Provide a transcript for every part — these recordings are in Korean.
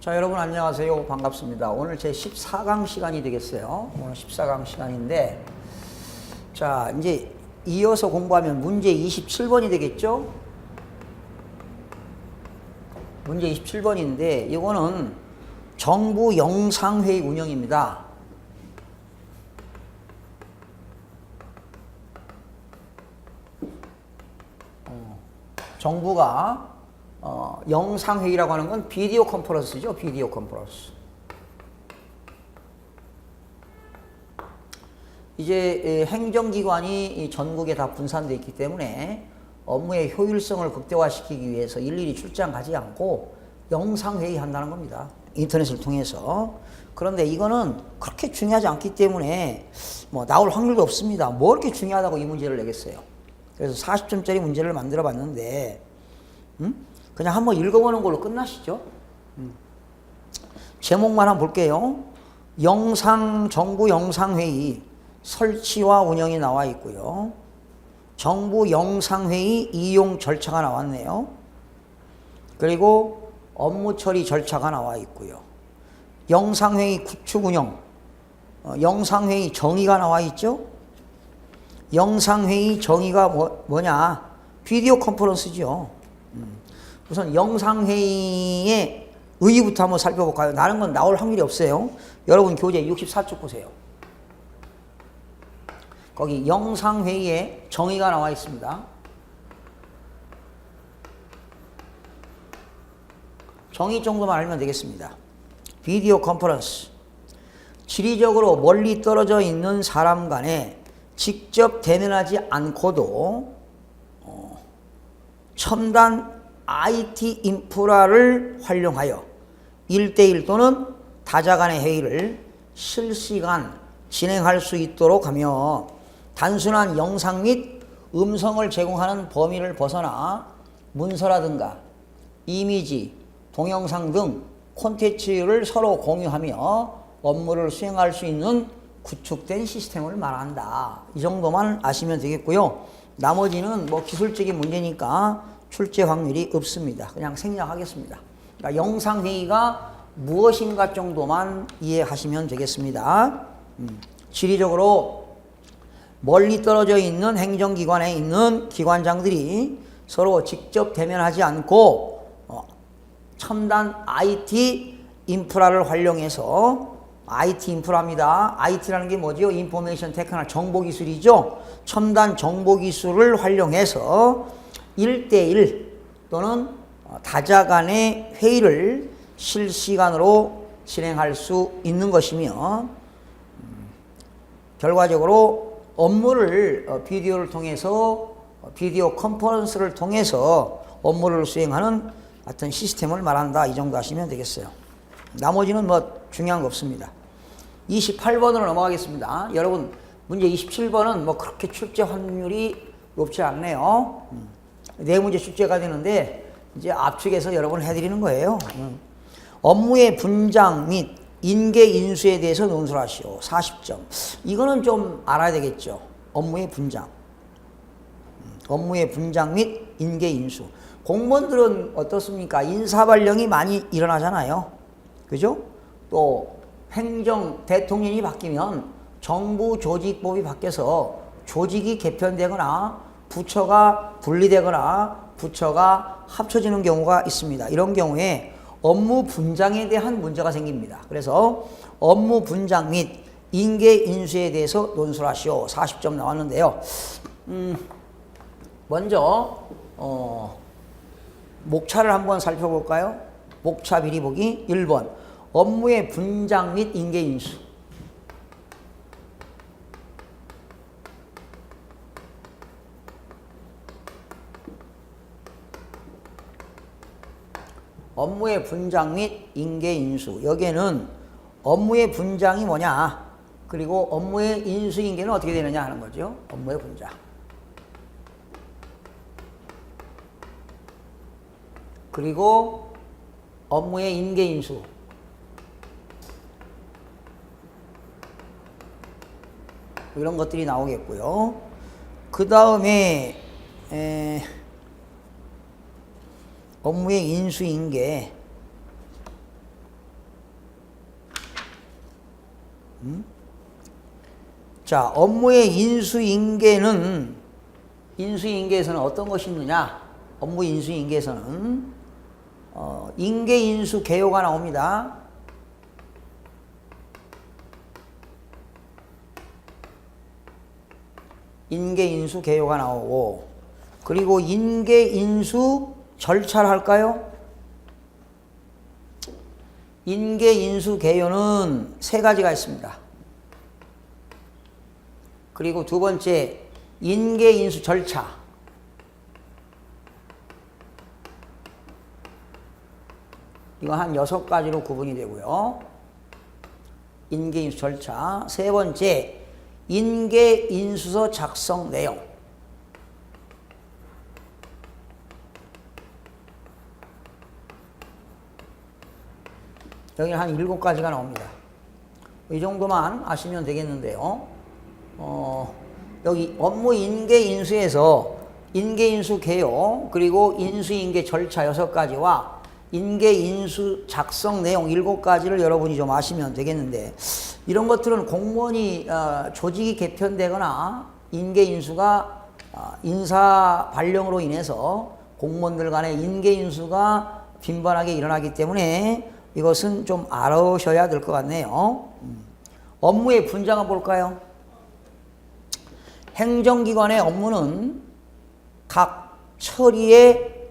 자, 여러분 안녕하세요. 반갑습니다. 오늘 제 14강 시간이 되겠어요. 오늘 14강 시간인데, 자, 이제 이어서 공부하면 문제 27번이 되겠죠? 문제 27번인데, 이거는 정부 영상회의 운영입니다. 정부가 영상회의라고 하는 건 비디오 컨퍼런스죠. 비디오 컨퍼런스. 이제 행정기관이 전국에 다 분산되어 있기 때문에 업무의 효율성을 극대화시키기 위해서 일일이 출장 가지 않고 영상회의 한다는 겁니다. 인터넷을 통해서. 그런데 이거는 그렇게 중요하지 않기 때문에 뭐 나올 확률도 없습니다. 뭐 이렇게 중요하다고 이 문제를 내겠어요. 그래서 40점짜리 문제를 만들어 봤는데, 그냥 한번 읽어보는 걸로 끝나시죠. 제목만 한번 볼게요. 정부 영상회의 설치와 운영이 나와 있고요. 정부 영상회의 이용 절차가 나왔네요. 그리고 업무 처리 절차가 나와 있고요. 영상회의 구축 운영, 영상회의 정의가 나와 있죠. 영상회의 정의가 뭐냐? 비디오 컨퍼런스죠. 우선 영상회의의 의의부터 한번 살펴볼까요? 다른 건 나올 확률이 없어요. 여러분 교재 64쪽 보세요. 거기 영상회의의 정의가 나와 있습니다. 정의 정도만 알면 되겠습니다. 비디오 컨퍼런스. 지리적으로 멀리 떨어져 있는 사람 간에 직접 대면하지 않고도 첨단 IT 인프라를 활용하여 1대1 또는 다자 간의 회의를 실시간 진행할 수 있도록 하며 단순한 영상 및 음성을 제공하는 범위를 벗어나 문서라든가 이미지, 동영상 등 콘텐츠를 서로 공유하며 업무를 수행할 수 있는 구축된 시스템을 말한다. 이 정도만 아시면 되겠고요. 나머지는 뭐 기술적인 문제니까 출제 확률이 없습니다. 그냥 생략하겠습니다. 그러니까 영상회의가 무엇인가 정도만 이해하시면 되겠습니다. 지리적으로 멀리 떨어져 있는 행정기관에 있는 기관장들이 서로 직접 대면하지 않고 첨단 IT 인프라를 활용해서 IT 인프라입니다. IT라는 게 뭐죠? 인포메이션 테크놀로지, 정보기술이죠. 첨단 정보기술을 활용해서 1대1 또는 다자 간의 회의를 실시간으로 진행할 수 있는 것이며, 결과적으로 업무를 비디오를 통해서, 비디오 컨퍼런스를 통해서 업무를 수행하는 어떤 시스템을 말한다. 이 정도 하시면 되겠어요. 나머지는 뭐 중요한 거 없습니다. 28번으로 넘어가겠습니다. 여러분 문제 27번은 뭐 그렇게 출제 확률이 높지 않네요. 네 문제 출제가 되는데 이제 압축해서 여러분 해드리는 거예요. 업무의 분장 및 인계 인수에 대해서 논술하시오. 40점. 이거는 좀 알아야 되겠죠. 업무의 분장. 업무의 분장 및 인계 인수. 공무원들은 어떻습니까? 인사발령이 많이 일어나잖아요. 그죠? 또 행정 대통령이 바뀌면 정부 조직법이 바뀌어서 조직이 개편되거나 부처가 분리되거나 부처가 합쳐지는 경우가 있습니다. 이런 경우에 업무 분장에 대한 문제가 생깁니다. 그래서 업무 분장 및 인계 인수에 대해서 논술하시오. 40점 나왔는데요. 먼저 목차를 한번 살펴볼까요? 목차 미리 보기 1번 업무의 분장 및 인계 인수. 업무의 분장 및 인계 인수. 여기에는 업무의 분장이 뭐냐, 그리고 업무의 인수 인계는 어떻게 되느냐 하는 거죠. 업무의 분장. 그리고 업무의 인계 인수. 이런 것들이 나오겠고요. 그 다음에 업무의 인수인계, 자, 업무의 인수인계는 인수인계에서는 어떤 것이 있느냐? 업무 인수인계에서는 인계인수 개요가 나옵니다. 인계인수 개요가 나오고, 그리고 인계인수 절차를 할까요? 인계인수 개요는 세 가지가 있습니다. 그리고 두 번째, 인계인수 절차. 이건 한 6가지로 구분이 되고요. 인계인수 절차. 세 번째, 인계인수서 작성 내용. 여기는 한 7가지가 나옵니다. 이 정도만 아시면 되겠는데요. 여기 업무 인계인수에서 인계인수 개요, 그리고 인수인계 절차 6가지와 인계인수 작성 내용 7가지를 여러분이 좀 아시면 되겠는데, 이런 것들은 공무원이 조직이 개편되거나 인계인수가 인사 발령으로 인해서 공무원들 간의 인계인수가 빈번하게 일어나기 때문에 이것은 좀 알아셔야 될 것 같네요. 업무의 분장을 볼까요? 행정기관의 업무는 각 처리의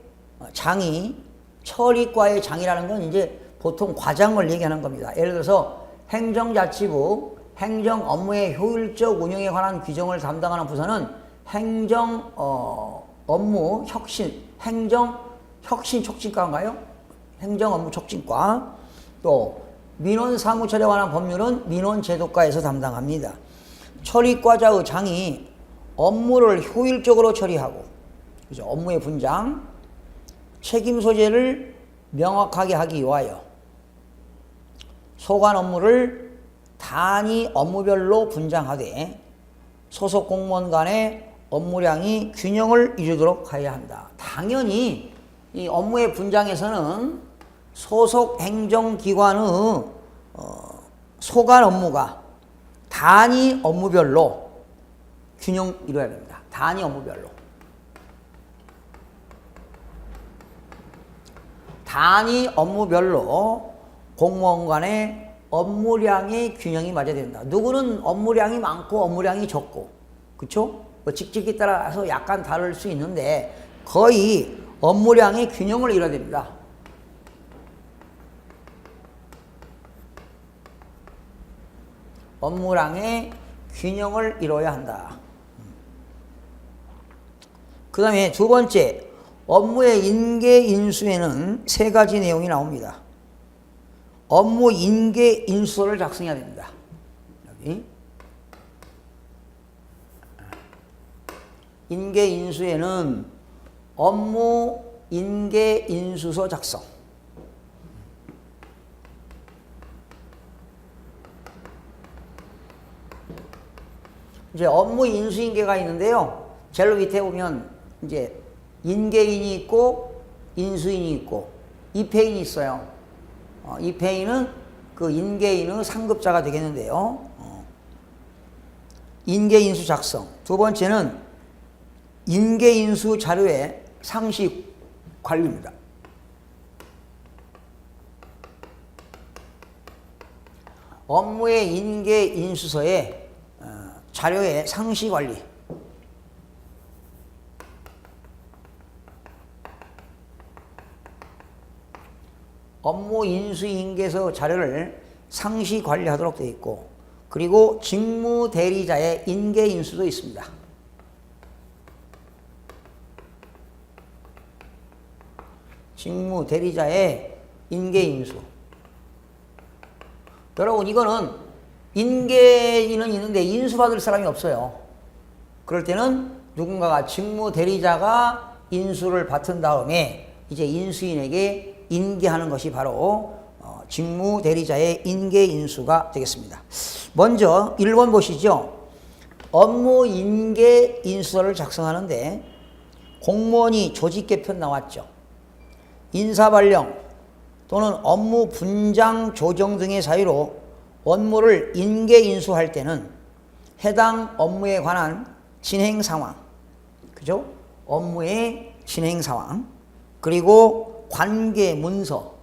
장이, 처리과의 장이라는 건 이제 보통 과장을 얘기하는 겁니다. 예를 들어서 행정자치부, 행정 업무의 효율적 운영에 관한 규정을 담당하는 부서는 행정 업무 혁신, 행정 혁신 촉진과인가요? 행정 업무 촉진과. 또 민원 사무처리에 관한 법률은 민원제도과에서 담당합니다. 처리과자의 장이 업무를 효율적으로 처리하고, 그죠? 업무의 분장, 책임 소재를 명확하게 하기 위하여 소관 업무를 단위 업무별로 분장하되 소속 공무원 간의 업무량이 균형을 이루도록 해야 한다. 당연히 이 업무의 분장에서는 소속 행정기관의 소관 업무가 단위 업무별로 균형 이루어야 됩니다. 단위 업무별로. 단위 업무별로 공무원 간의 업무량의 균형이 맞아야 된다. 누구는 업무량이 많고 업무량이 적고, 그렇죠? 뭐 직책에 따라서 약간 다를 수 있는데 거의 업무량의 균형을 이뤄야 됩니다. 업무량의 균형을 이뤄야 한다. 그 다음에 두 번째, 업무의 인계인수에는 3가지 내용이 나옵니다. 업무 인계인수서를 작성해야 됩니다. 여기 인계인수에는 업무 인계인수서 작성, 이제 업무 인수인계가 있는데요. 제일 밑에 보면 이제 인계인이 있고 인수인이 있고 입회인이 있어요. 입회인은 그 인계인의 상급자가 되겠는데요. 인계인수 작성. 두 번째는 인계인수 자료의 상시 관리입니다. 업무의 인계인수서의 자료의 상시 관리. 업무 인수인계서 자료를 상시 관리하도록 되어 있고, 그리고 직무 대리자의 인계인수도 있습니다. 직무 대리자의 인계인수. 여러분, 이거는 인계인은 있는데 인수받을 사람이 없어요. 그럴 때는 누군가가 직무 대리자가 인수를 받은 다음에 이제 인수인에게 인계하는 것이 바로 직무 대리자의 인계인수가 되겠습니다. 먼저 1번 보시죠. 업무 인계인수서를 작성하는데 공무원이 조직 개편 나왔죠. 인사 발령 또는 업무 분장 조정 등의 사유로 업무를 인계 인수할 때는 해당 업무에 관한 진행 상황, 그죠? 업무의 진행 상황, 그리고 관계 문서,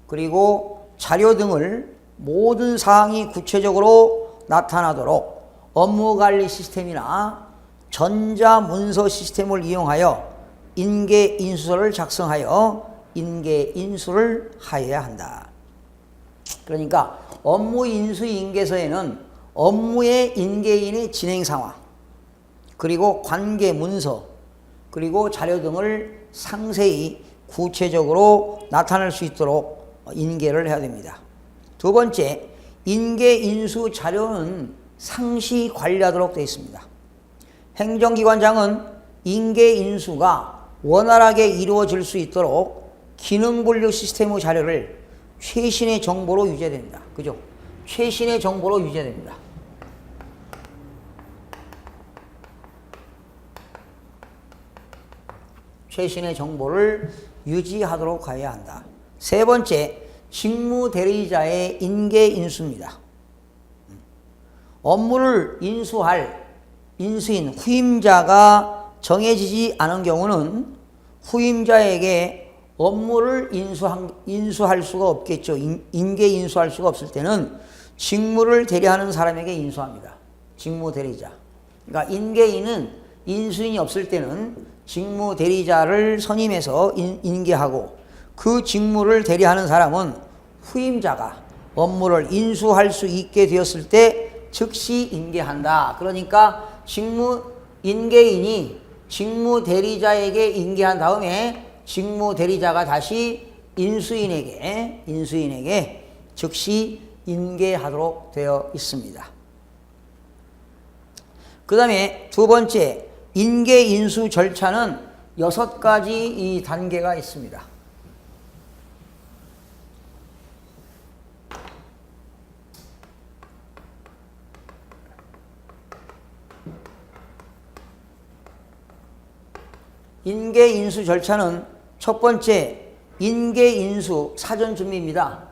그리고 자료 등을 모든 사항이 구체적으로 나타나도록 업무관리 시스템이나 전자문서 시스템을 이용하여 인계인수서를 작성하여 인계인수를 하여야 한다. 그러니까 업무인수인계서에는 업무의 인계인의 진행 상황, 그리고 관계 문서, 그리고 자료 등을 상세히 구체적으로 나타낼 수 있도록 인계를 해야 됩니다. 두 번째, 인계인수 자료는 상시 관리하도록 되어 있습니다. 행정기관장은 인계인수가 원활하게 이루어질 수 있도록 기능분류 시스템의 자료를 최신의 정보로 유지해야 됩니다. 그죠? 최신의 정보로 유지해야 됩니다. 최신의 정보를 유지하도록 해야 한다. 세 번째, 직무대리자의 인계인수입니다. 업무를 인수할 인수인 후임자가 정해지지 않은 경우는 후임자에게 업무를 인수할 수가 없겠죠. 인계인수할 수가 없을 때는 직무를 대리하는 사람에게 인수합니다. 직무대리자. 그러니까 인계인은 인수인이 없을 때는 직무대리자를 선임해서 인계하고, 그 직무를 대리하는 사람은 후임자가 업무를 인수할 수 있게 되었을 때 즉시 인계한다. 그러니까 인계인이 직무대리자에게 인계한 다음에 직무대리자가 다시 인수인에게 즉시 인계하도록 되어 있습니다. 그 다음에 두 번째, 인계인수 절차는 6가지 이 단계가 있습니다. 인계인수 절차는 첫 번째, 인계인수 사전 준비입니다.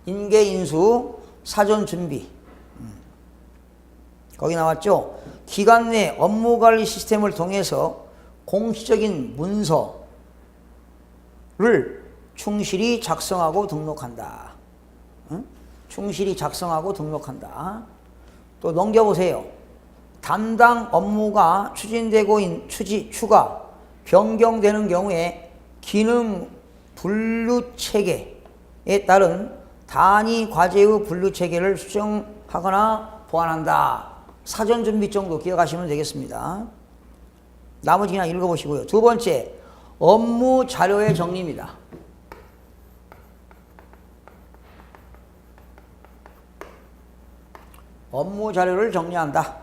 인계인수 사전 준비. 거기 나왔죠? 기관 내 업무관리 시스템을 통해서 공식적인 문서를 충실히 작성하고 등록한다. 충실히 작성하고 등록한다. 또 넘겨보세요. 담당 업무가 추진되고 추가, 변경되는 경우에 기능 분류 체계에 따른 단위 과제의 분류 체계를 수정하거나 보완한다. 사전 준비 정도 기억하시면 되겠습니다. 나머지 그냥 읽어보시고요. 두 번째, 업무 자료의 정리입니다. 업무 자료를 정리한다.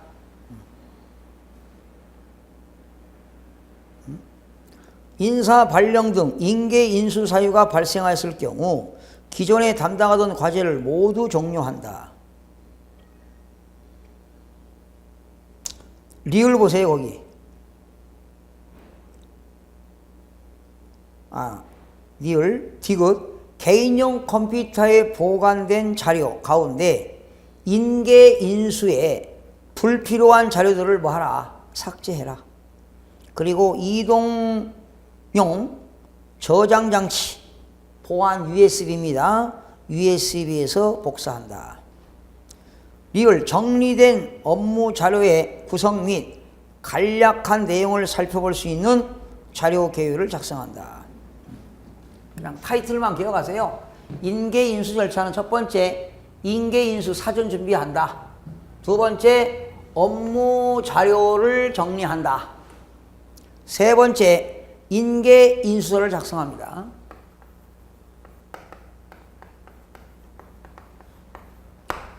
인사 발령 등 인계인수 사유가 발생하였을 경우 기존에 담당하던 과제를 모두 종료한다. 리을 보세요, 거기. 리을, 디귿. 개인용 컴퓨터에 보관된 자료 가운데 인계인수에 불필요한 자료들을 뭐하라? 삭제해라. 그리고 이동용 저장장치, 보안 USB입니다. USB에서 복사한다. 리을, 정리된 업무 자료의 구성 및 간략한 내용을 살펴볼 수 있는 자료 계획을 작성한다. 그냥 타이틀만 기억하세요. 인계인수 절차는 첫 번째, 인계인수 사전 준비한다. 두 번째, 업무 자료를 정리한다. 세 번째, 인계인수서를 작성합니다.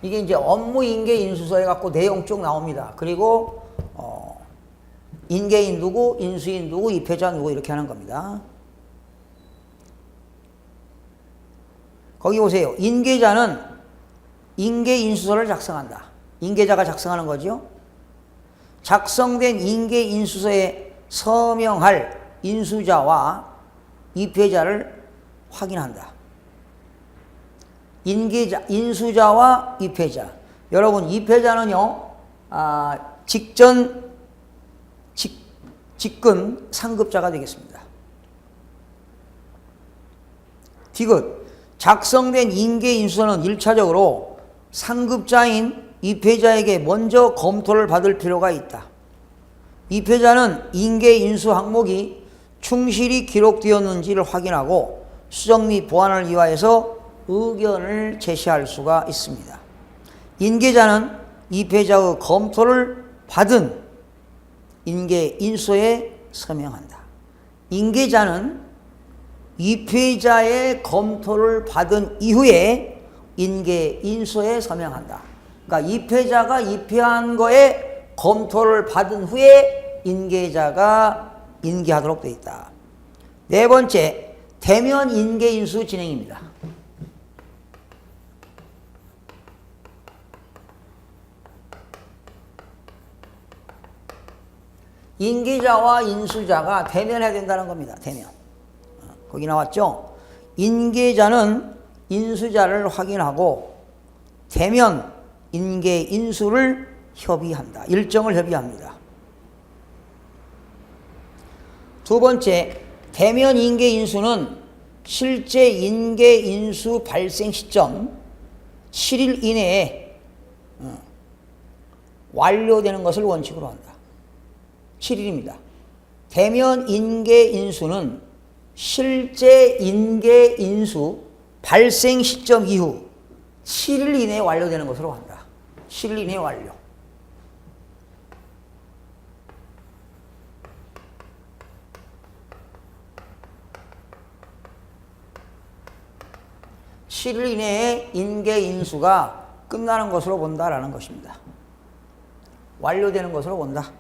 이게 이제 업무 인계인수서 해갖고 내용 쭉 나옵니다. 그리고 인계인 누구, 인수인 누구, 입회자 누구 이렇게 하는 겁니다. 거기 보세요. 인계자는 인계인수서를 작성한다. 인계자가 작성하는 거죠. 작성된 인계인수서에 서명할 인수자와 입회자를 확인한다. 인수자와 입회자. 여러분, 입회자는요, 직근 상급자가 되겠습니다. 디귿. 작성된 인계인수서는 1차적으로 상급자인 입회자에게 먼저 검토를 받을 필요가 있다. 입회자는 인계인수 항목이 충실히 기록되었는지를 확인하고 수정 및 보완을 위하여서 의견을 제시할 수가 있습니다. 인계자는 입회자의 검토를 받은 인계인수에 서명한다. 인계자는 입회자의 검토를 받은 이후에 인계인수에 서명한다. 그러니까 입회자가 입회한 거에 검토를 받은 후에 인계자가 인계하도록 되어 있다. 네 번째, 대면 인계인수 진행입니다. 인계자와 인수자가 대면해야 된다는 겁니다. 대면. 거기 나왔죠? 인계자는 인수자를 확인하고 대면 인계인수를 협의한다. 일정을 협의합니다. 두 번째, 대면 인계인수는 실제 인계인수 발생 시점 7일 이내에 완료되는 것을 원칙으로 한다. 7일입니다. 대면 인계인수는 실제 인계인수 발생 시점 이후 7일 이내에 완료되는 것으로 한다. 7일 이내에 완료. (7일) 이내에 인계인수가 끝나는 것으로 본다라는 것입니다. 완료되는 것으로 본다.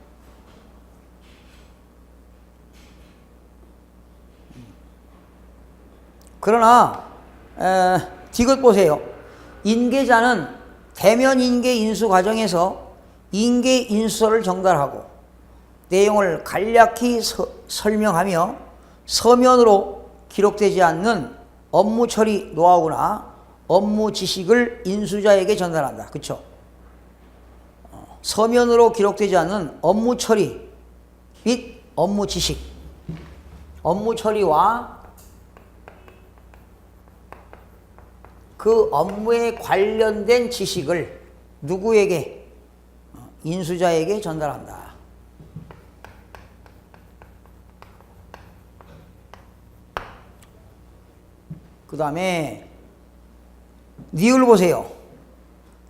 그러나 디귿 보세요. 인계자는 대면 인계인수 과정에서 인계인수서를 전달하고 내용을 간략히 설명하며 서면으로 기록되지 않는 업무 처리 노하우나 업무 지식을 인수자에게 전달한다. 그렇죠? 서면으로 기록되지 않는 업무 처리 및 업무 지식, 업무 처리와 그 업무에 관련된 지식을 누구에게? 인수자에게 전달한다. 그 다음에 니을 보세요.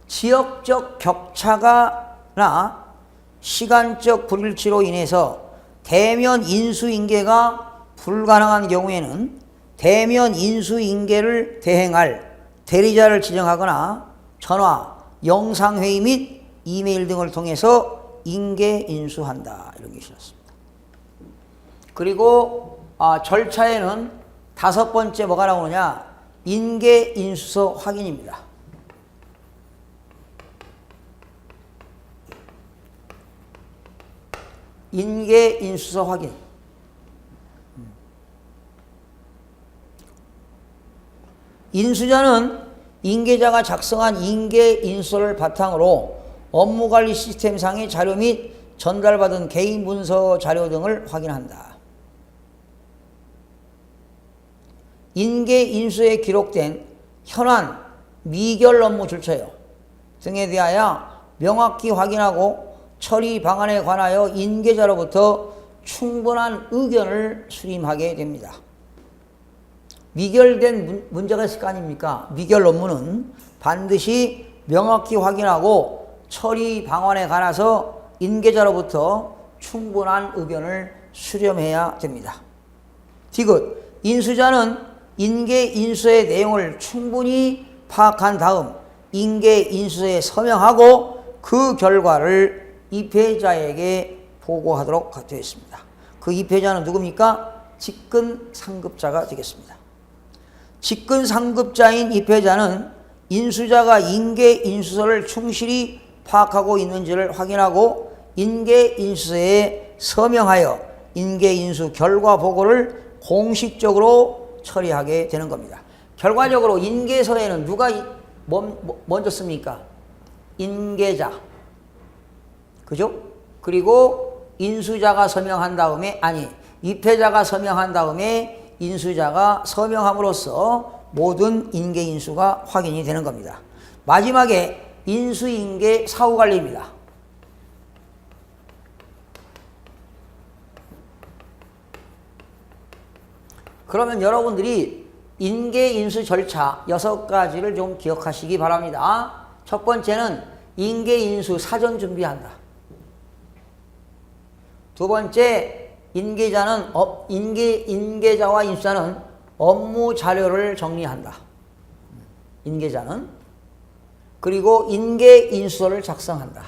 지역적 격차가나 시간적 불일치로 인해서 대면 인수인계가 불가능한 경우에는 대면 인수인계를 대행할 대리자를 지정하거나 전화, 영상회의 및 이메일 등을 통해서 인계인수한다. 이런 게 실었습니다. 그리고 절차에는 다섯 번째 뭐가 나오느냐? 인계인수서 확인입니다. 인계인수서 확인. 인수자는 인계자가 작성한 인계인수서를 바탕으로 업무관리 시스템상의 자료 및 전달받은 개인 문서 자료 등을 확인한다. 인계인수에 기록된 현안, 미결 업무 절차요 등에 대하여 명확히 확인하고 처리 방안에 관하여 인계자로부터 충분한 의견을 수렴하게 됩니다. 미결된 문제가 있을 거 아닙니까? 미결 업무는 반드시 명확히 확인하고 처리 방안에 관해서 인계자로부터 충분한 의견을 수렴해야 됩니다. 디귿. 인수자는 인계인수의 내용을 충분히 파악한 다음 인계인수에 서명하고 그 결과를 입회자에게 보고하도록 되어 있습니다. 그 입회자는 누굽니까? 직근 상급자가 되겠습니다. 직근 상급자인 입회자는 인수자가 인계인수서를 충실히 파악하고 있는지를 확인하고 인계인수서에 서명하여 인계인수 결과 보고를 공식적으로 처리하게 되는 겁니다. 결과적으로 인계서에는 누가 먼저 씁니까? 인계자. 그죠? 그리고 인수자가 서명한 다음에, 입회자가 서명한 다음에 인수자가 서명함으로써 모든 인계인수가 확인이 되는 겁니다. 마지막에 인수인계 사후관리입니다. 그러면 여러분들이 인계인수 절차 6가지를 좀 기억하시기 바랍니다. 첫 번째는 인계인수 사전 준비한다. 두 번째, 인계자와 인수자는 업무 자료를 정리한다. 인계자는. 그리고 인계인수서를 작성한다.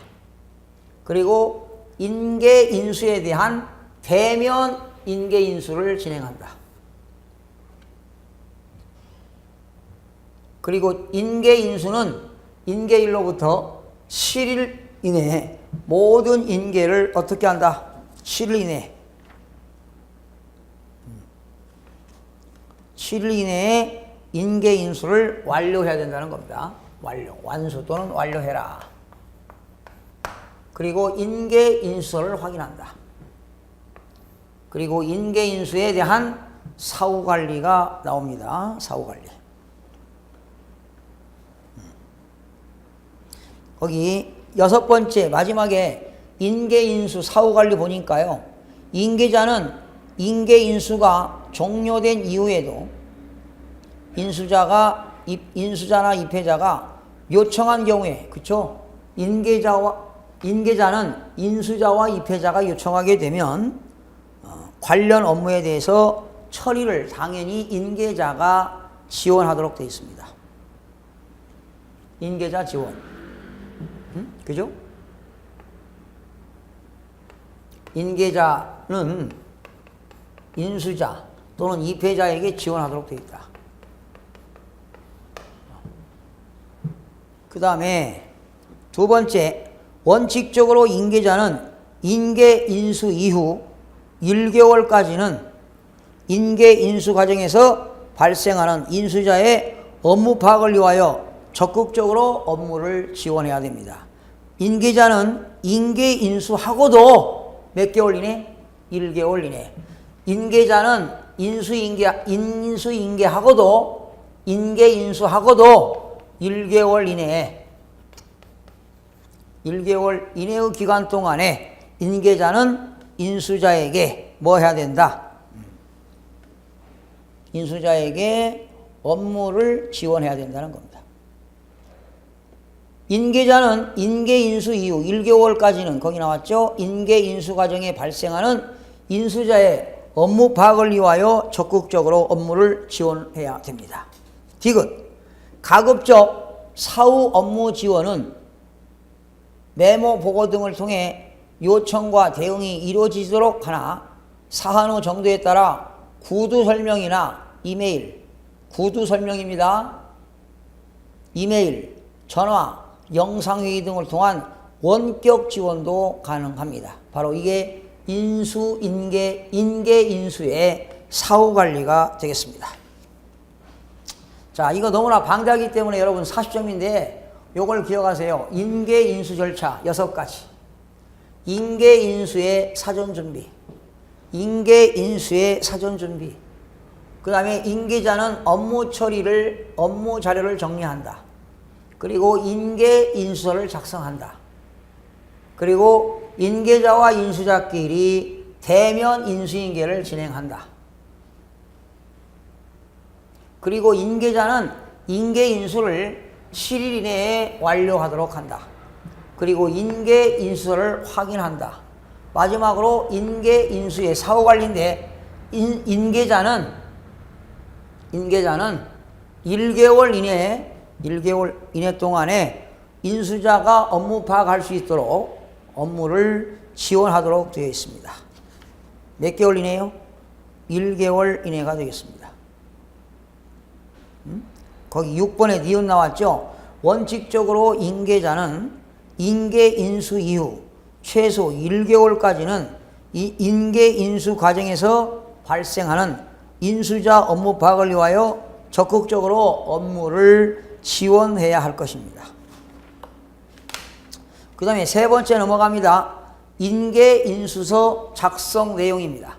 그리고 인계인수에 대한 대면 인계인수를 진행한다. 그리고 인계인수는 인계일로부터 7일 이내에 모든 인계를 어떻게 한다? 7일 이내에. 7일 이내에 인계인수를 완료해야 된다는 겁니다. 완수 또는 완료해라. 그리고 인계인수서를 확인한다. 그리고 인계인수에 대한 사후관리가 나옵니다. 사후관리. 거기 6번째 마지막에 인계인수 사후관리 보니까요. 인계자는 인계인수가 종료된 이후에도 인수자나 입회자가 요청한 경우에, 그쵸? 인계자는 인수자와 입회자가 요청하게 되면 관련 업무에 대해서 처리를 당연히 인계자가 지원하도록 되어 있습니다. 인계자 지원. 그죠? 인계자는 인수자 또는 입회자에게 지원하도록 되어 있다. 그 다음에 두 번째, 원칙적으로 인계자는 인계인수 이후 1개월까지는 인계인수 과정에서 발생하는 인수자의 업무 파악을 위하여 적극적으로 업무를 지원해야 됩니다. 인계자는 인계인수하고도 몇 개월 이내? 1개월 이내. 인계자는 인수인계하고도 인계인수하고도 1개월 이내에 1개월 이내의 기간 동안에 인계자는 인수자에게 뭐 해야 된다? 인수자에게 업무를 지원해야 된다는 겁니다. 인계자는 인계인수 이후 1개월까지는 거기 나왔죠? 인계인수 과정에 발생하는 인수자의 업무 파악을 위하여 적극적으로 업무를 지원해야 됩니다. 디귿, 가급적 사후 업무 지원은 메모 보고 등을 통해 요청과 대응이 이루어지도록 하나 사한 후 정도에 따라 구두 설명이나 이메일, 구두 설명입니다. 이메일, 전화, 영상회의 등을 통한 원격 지원도 가능합니다. 바로 이게 인계인수의 사후관리가 되겠습니다. 자, 이거 너무나 방대하기 때문에 여러분 40점인데 요걸 기억하세요. 인계인수 절차 6가지. 인계인수의 사전준비. 인계인수의 사전준비. 그 다음에 인계자는 업무 자료를 정리한다. 그리고 인계인수서를 작성한다. 그리고 인계자와 인수자끼리 대면 인수인계를 진행한다. 그리고 인계자는 인계인수를 7일 이내에 완료하도록 한다. 그리고 인계인수서를 확인한다. 마지막으로 인계인수의 사후관리인데 인계자는 1개월 이내 동안에 인수자가 업무 파악할 수 있도록 업무를 지원하도록 되어 있습니다. 몇 개월 이내요? 1개월 이내가 되겠습니다. 거기 6번에 니은 나왔죠? 원칙적으로 인계자는 인계인수 이후 최소 1개월까지는 이 인계인수 과정에서 발생하는 인수자 업무 파악을 위하여 적극적으로 업무를 지원해야 할 것입니다. 그 다음에 세 번째 넘어갑니다. 인계인수서 작성 내용입니다.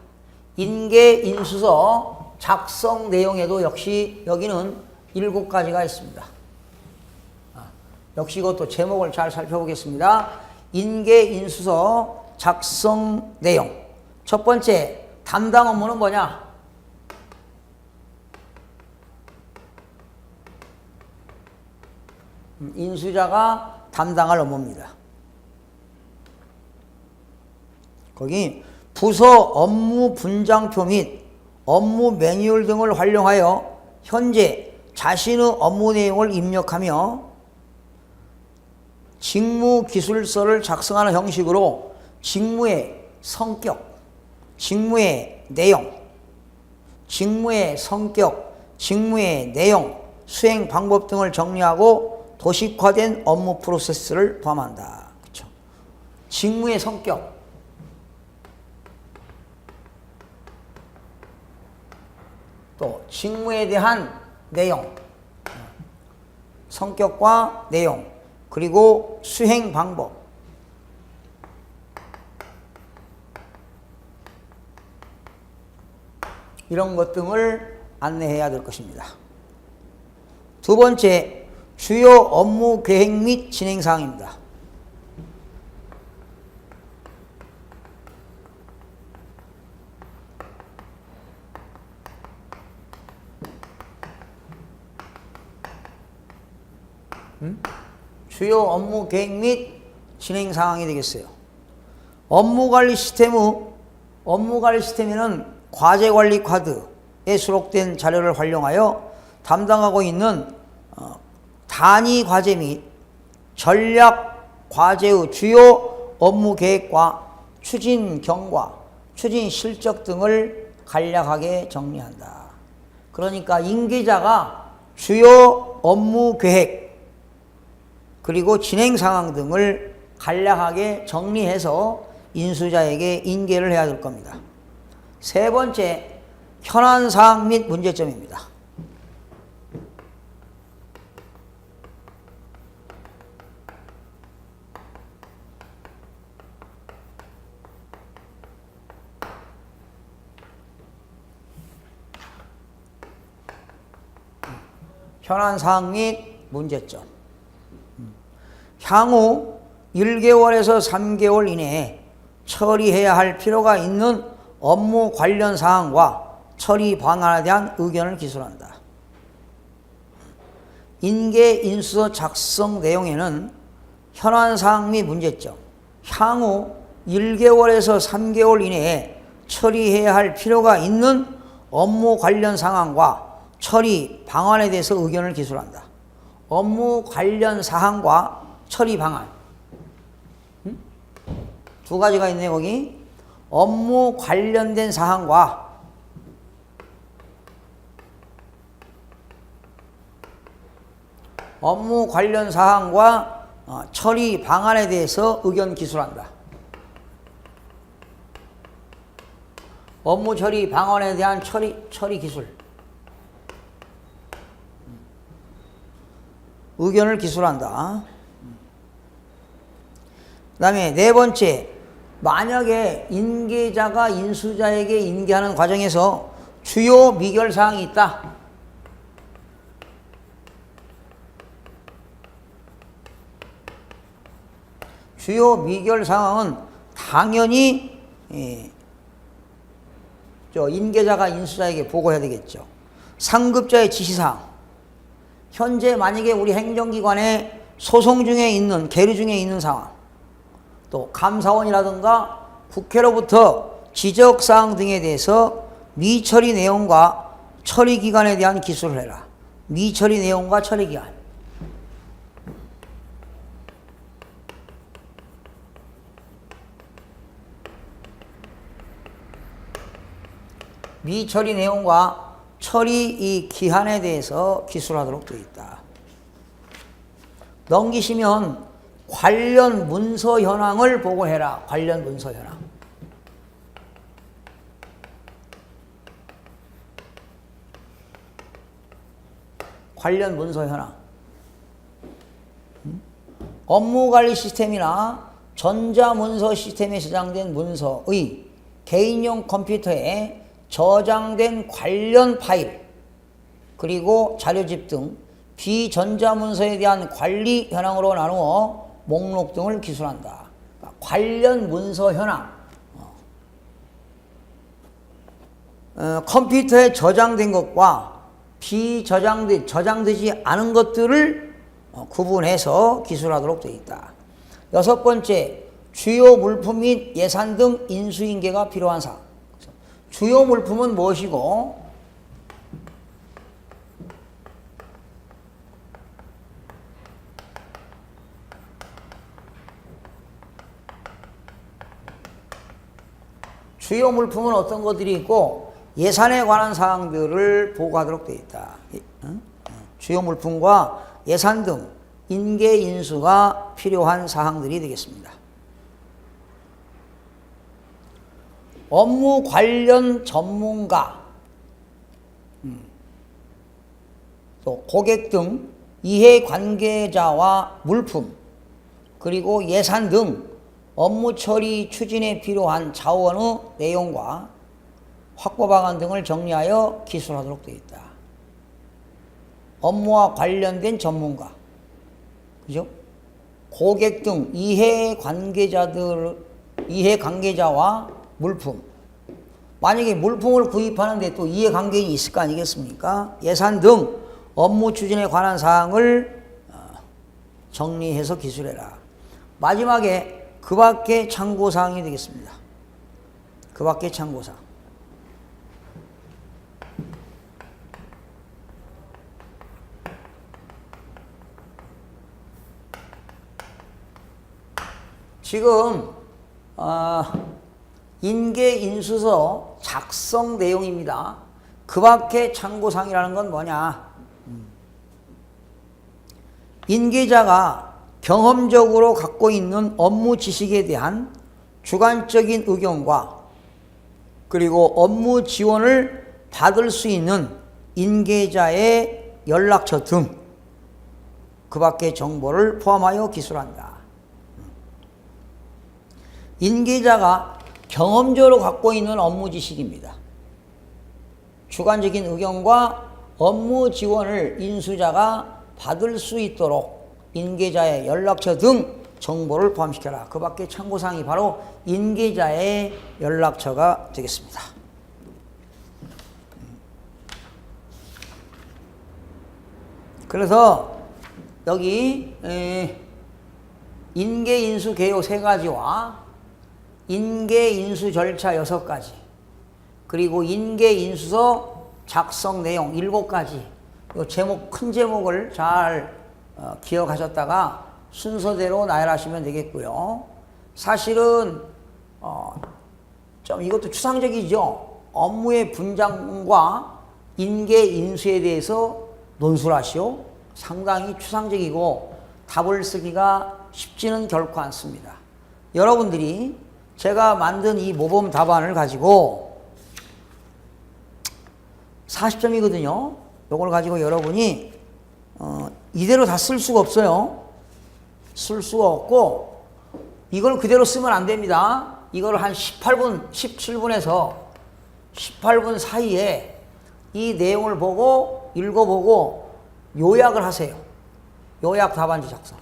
인계인수서 작성 내용에도 역시 여기는 7가지가 있습니다. 역시 이것도 제목을 잘 살펴보겠습니다. 인계인수서 작성 내용. 첫 번째, 담당 업무는 뭐냐? 인수자가 담당할 업무입니다. 거기 부서 업무 분장표 및 업무 매뉴얼 등을 활용하여 현재 자신의 업무 내용을 입력하며 직무 기술서를 작성하는 형식으로 직무의 성격, 직무의 내용, 직무의 성격, 직무의 내용, 수행 방법 등을 정리하고 도식화된 업무 프로세스를 포함한다. 그렇죠? 직무의 성격, 또 직무에 대한 내용, 성격과 내용, 그리고 수행 방법, 이런 것 등을 안내해야 될 것입니다. 두 번째, 주요 업무 계획 및 진행 사항입니다. 주요 업무 계획 및 진행 사항이 되겠어요. 업무관리 시스템에는 과제관리 카드에 수록된 자료를 활용하여 담당하고 있는 단위 과제 및 전략 과제의 주요 업무 계획과 추진 경과, 추진 실적 등을 간략하게 정리한다. 그러니까 인계자가 주요 업무 계획 그리고 진행 상황 등을 간략하게 정리해서 인수자에게 인계를 해야 될 겁니다. 세 번째, 현안 사항 및 문제점입니다. 현안 사항 및 문제점. 향후 1개월에서 3개월 이내에 처리해야 할 필요가 있는 업무 관련 사항과 처리 방안에 대한 의견을 기술한다. 인계인수서 작성 내용에는 현안 사항 및 문제점, 향후 1개월에서 3개월 이내에 처리해야 할 필요가 있는 업무 관련 상황과 처리 방안에 대해서 의견을 기술한다. 업무 관련 사항과 처리 방안. 두 가지가 있네요, 거기. 업무 관련된 사항과 업무 관련 사항과 처리 방안에 대해서 의견 기술한다. 업무 처리 방안에 대한 처리 기술. 의견을 기술한다. 그 다음에 네 번째, 만약에 인계자가 인수자에게 인계하는 과정에서 주요 미결사항이 있다. 주요 미결사항은 당연히 인계자가 인수자에게 보고해야 되겠죠. 상급자의 지시사항. 현재 만약에 우리 행정기관에 소송 중에 있는, 계류 중에 있는 상황, 또 감사원이라든가 국회로부터 지적사항 등에 대해서 미처리 내용과 처리기간에 대한 기술을 해라. 미처리 내용과 처리기간. 미처리 내용과 처리 이 기한에 대해서 기술하도록 되어 있다. 넘기시면 관련 문서 현황을 보고해라. 관련 문서 현황. 관련 문서 현황. 업무관리 시스템이나 전자문서 시스템에 저장된 문서의 개인용 컴퓨터에 저장된 관련 파일 그리고 자료집 등 비전자문서에 대한 관리 현황으로 나누어 목록 등을 기술한다. 관련 문서 현황. 컴퓨터에 저장된 것과 저장되지 않은 것들을 구분해서 기술하도록 되어 있다. 여섯 번째, 주요 물품 및 예산 등 인수인계가 필요한 사항. 주요 물품은 무엇이고 주요 물품은 어떤 것들이 있고 예산에 관한 사항들을 보고하도록 되어 있다. 주요 물품과 예산 등 인계 인수가 필요한 사항들이 되겠습니다. 업무 관련 전문가, 또 고객 등 이해관계자와 물품, 그리고 예산 등 업무 처리 추진에 필요한 자원의 내용과 확보 방안 등을 정리하여 기술하도록 되어 있다. 업무와 관련된 전문가, 그죠? 고객 등 이해관계자와 물품. 만약에 물품을 구입하는데 또 이해관계인이 있을 거 아니겠습니까? 예산 등 업무 추진에 관한 사항을 정리해서 기술해라. 마지막에 그 밖의 참고사항이 되겠습니다. 그 밖의 참고사항. 지금 인계인수서 작성 내용입니다. 그 밖의 참고사항이라는 건 뭐냐? 인계자가 경험적으로 갖고 있는 업무 지식에 대한 주관적인 의견과 그리고 업무 지원을 받을 수 있는 인계자의 연락처 등 그 밖의 정보를 포함하여 기술한다. 인계자가 경험적으로 갖고 있는 업무 지식입니다. 주관적인 의견과 업무 지원을 인수자가 받을 수 있도록 인계자의 연락처 등 정보를 포함시켜라. 그 밖에 참고사항이 바로 인계자의 연락처가 되겠습니다. 그래서 여기 인계인수 개요 3가지와 인계인수 절차 6가지 그리고 인계인수서 작성 내용 7가지 이 제목, 큰 제목을 잘 기억하셨다가 순서대로 나열하시면 되겠고요. 사실은 좀 이것도 추상적이죠. 업무의 분장과 인계인수에 대해서 논술을 하시오. 상당히 추상적이고 답을 쓰기가 쉽지는 결코 않습니다. 여러분들이 제가 만든 이 모범 답안을 가지고 40점이거든요. 이걸 가지고 여러분이 이대로 다 쓸 수가 없어요. 쓸 수가 없고 이걸 그대로 쓰면 안 됩니다. 이걸 한 17분에서 18분 사이에 이 내용을 보고 읽어보고 요약을 하세요. 요약 답안지 작성.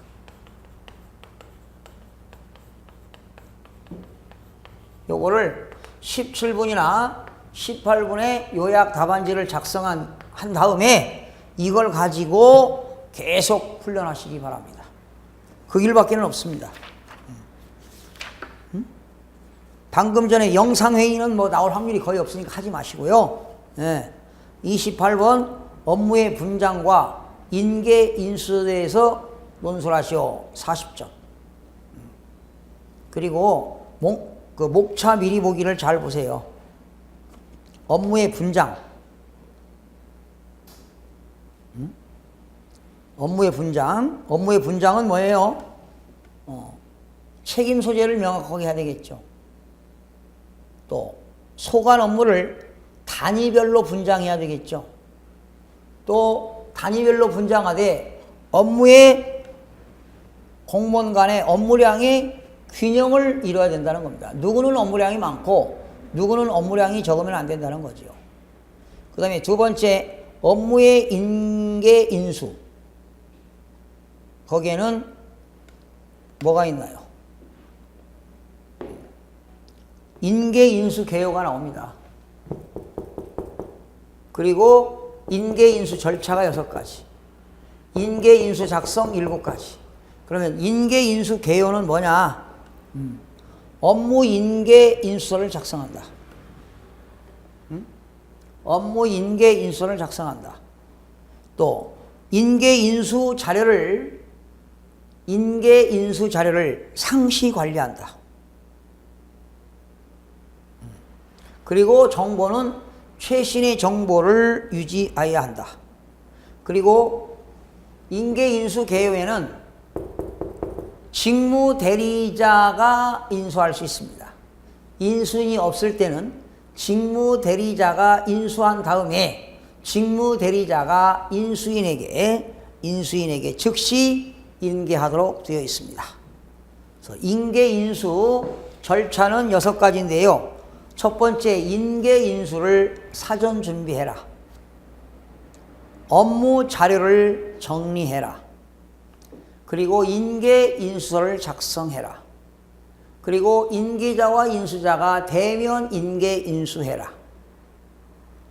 요거를 17분이나 18분에 요약 답안지를 작성한 다음에 이걸 가지고 계속 훈련하시기 바랍니다. 그 길밖에는 없습니다. 방금 전에 영상회의는 뭐 나올 확률이 거의 없으니까 하지 마시고요. 28번 업무의 분장과 인계인수에 대해서 논술하시오. 40점. 그리고 목차 미리 보기를 잘 보세요. 업무의 분장. 업무의 분장은 뭐예요? 책임 소재를 명확하게 해야 되겠죠. 또 소관 업무를 단위별로 분장해야 되겠죠. 또 단위별로 분장하되 업무의 공무원 간의 업무량의 균형을 이뤄야 된다는 겁니다. 누구는 업무량이 많고 누구는 업무량이 적으면 안 된다는 거죠. 그 다음에 두 번째, 업무의 인계 인수. 거기에는 뭐가 있나요? 인계 인수 개요가 나옵니다. 그리고 인계 인수 절차가 6가지. 인계 인수 작성 7가지. 그러면 인계 인수 개요는 뭐냐? 업무 인계 인수서를 작성한다. 업무 인계 인수서를 작성한다. 또 인계 인수 자료를 상시 관리한다. 그리고 정보는 최신의 정보를 유지해야 한다. 그리고 인계 인수 개요에는 직무 대리자가 인수할 수 있습니다. 인수인이 없을 때는 직무 대리자가 인수한 다음에 직무 대리자가 인수인에게 즉시 인계하도록 되어 있습니다. 그래서 인계 인수 절차는 6가지인데요. 첫 번째, 인계 인수를 사전 준비해라. 업무 자료를 정리해라. 그리고 인계 인수서를 작성해라. 그리고 인계자와 인수자가 대면 인계 인수해라.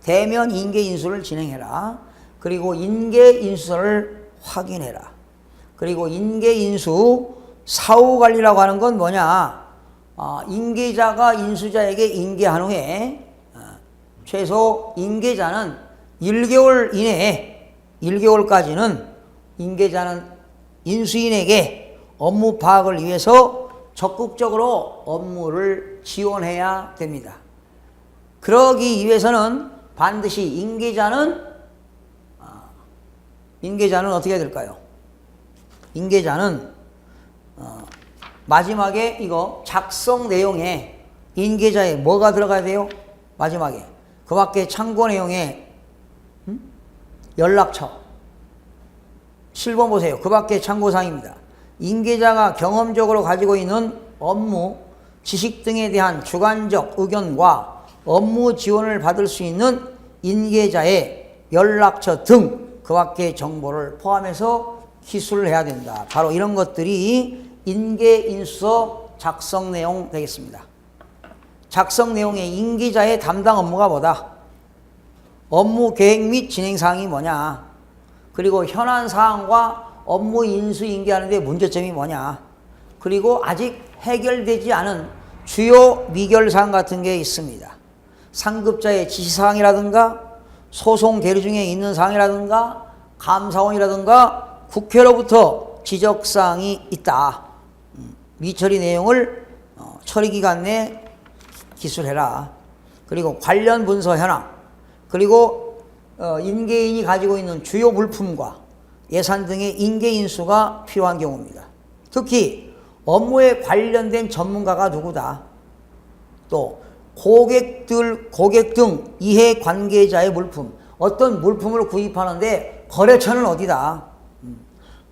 대면 인계 인수를 진행해라. 그리고 인계 인수서를 확인해라. 그리고 인계 인수 사후 관리라고 하는 건 뭐냐? 인계자가 인수자에게 인계한 후에 최소 인계자는 1개월 이내에 1개월까지는 인계자는 인수인에게 업무 파악을 위해서 적극적으로 업무를 지원해야 됩니다. 그러기 위해서는 반드시 인계자는 어떻게 해야 될까요? 인계자는 마지막에 이거 작성 내용에 인계자에 뭐가 들어가야 돼요? 마지막에 그 밖에 참고 내용에 연락처 7번 보세요. 그 밖에 참고사항입니다. 인계자가 경험적으로 가지고 있는 업무, 지식 등에 대한 주관적 의견과 업무 지원을 받을 수 있는 인계자의 연락처 등 그 밖의 정보를 포함해서 기술을 해야 된다. 바로 이런 것들이 인계인수서 작성 내용 되겠습니다. 작성 내용의 인계자의 담당 업무가 뭐다? 업무 계획 및 진행 사항이 뭐냐? 그리고 현안 사항과 업무 인수 인계하는 데 문제점이 뭐냐? 그리고 아직 해결되지 않은 주요 미결 사항 같은 게 있습니다. 상급자의 지시 사항이라든가 소송 계류 중에 있는 사항이라든가 감사원이라든가 국회로부터 지적 사항이 있다. 미처리 내용을 처리 기간 내 기술해라. 그리고 관련 문서 현황, 그리고 인계인이 가지고 있는 주요 물품과 예산 등의 인계 인수가 필요한 경우입니다. 특히 업무에 관련된 전문가가 누구다. 또 고객 등 이해 관계자의 물품, 어떤 물품을 구입하는데 거래처는 어디다.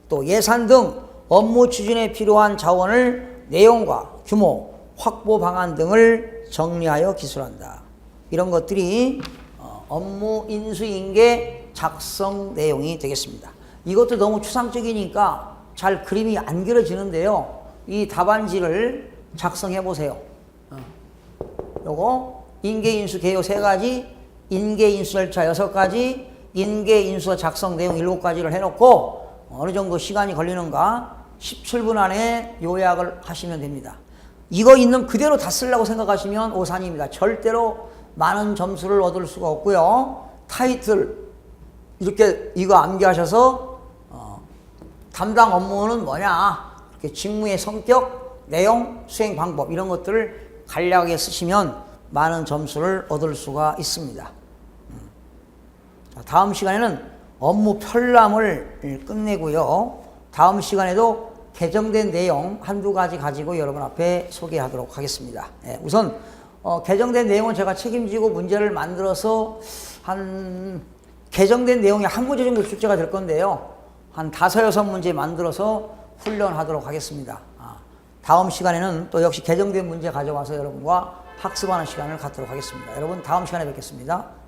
또 예산 등 업무 추진에 필요한 자원을 내용과 규모, 확보 방안 등을 정리하여 기술한다. 이런 것들이 업무 인수인계 작성 내용이 되겠습니다. 이것도 너무 추상적이니까 잘 그림이 안 그려지는데요. 이 답안지를 작성해 보세요. 요거 인계인수 개요 3가지, 인계인수 절차 6가지, 인계인수 작성 내용 7가지를 해놓고 어느 정도 시간이 걸리는가 17분 안에 요약을 하시면 됩니다. 이거 있는 그대로 다 쓰려고 생각하시면 오산입니다. 절대로 많은 점수를 얻을 수가 없고요. 타이틀 이렇게 이거 암기하셔서 담당 업무는 뭐냐, 이렇게 직무의 성격, 내용, 수행 방법 이런 것들을 간략하게 쓰시면 많은 점수를 얻을 수가 있습니다. 다음 시간에는 업무 편람을 끝내고요. 다음 시간에도 개정된 내용 한두 가지 가지고 여러분 앞에 소개하도록 하겠습니다. 우선 개정된 내용은 제가 책임지고 문제를 만들어서 개정된 내용이 한 문제 정도 출제가 될 건데요. 한 5, 6문제 만들어서 훈련하도록 하겠습니다. 다음 시간에는 또 역시 개정된 문제 가져와서 여러분과 학습하는 시간을 갖도록 하겠습니다. 여러분 다음 시간에 뵙겠습니다.